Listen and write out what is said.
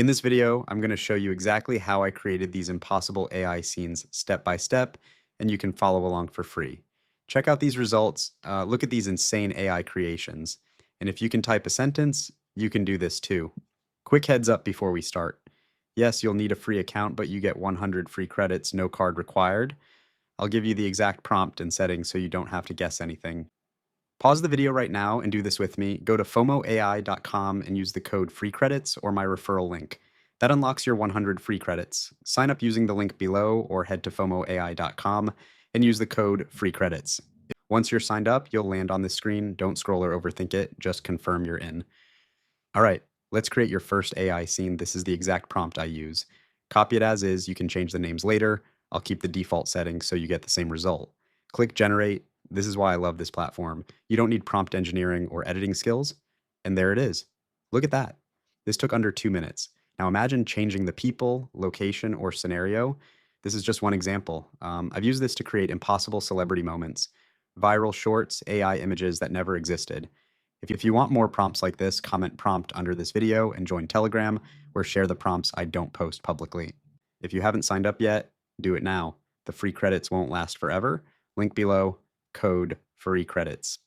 In this video, I'm going to show you exactly how I created these impossible AI scenes step by step, and you can follow along for free. Check out these results, look at these insane AI creations, and if you can type a sentence, you can do this too. Quick heads up before we start. Yes, you'll need a free account, but you get 100 free credits, no card required. I'll give you the exact prompt and settings so you don't have to guess anything. Pause the video right now and do this with me. Go to FOMOAI.com and use the code FREECREDITS or my referral link. That unlocks your 100 free credits. Sign up using the link below or head to FOMOAI.com and use the code FREECREDITS. Once you're signed up, you'll land on this screen. Don't scroll or overthink it. Just confirm you're in. All right, let's create your first AI scene. This is the exact prompt I use. Copy it as is. You can change the names later. I'll keep the default settings so you get the same result. Click Generate. This is why I love this platform. You don't need prompt engineering or editing skills. And there it is. Look at that. This took under 2 minutes. Now imagine changing the people, location, or scenario. This is just one example. I've used this to create impossible celebrity moments, viral shorts, AI images that never existed. If you want more prompts like this, comment prompt under this video and join Telegram, or share the prompts I don't post publicly. If you haven't signed up yet, do it now. The free credits won't last forever. Link below. Code free credits.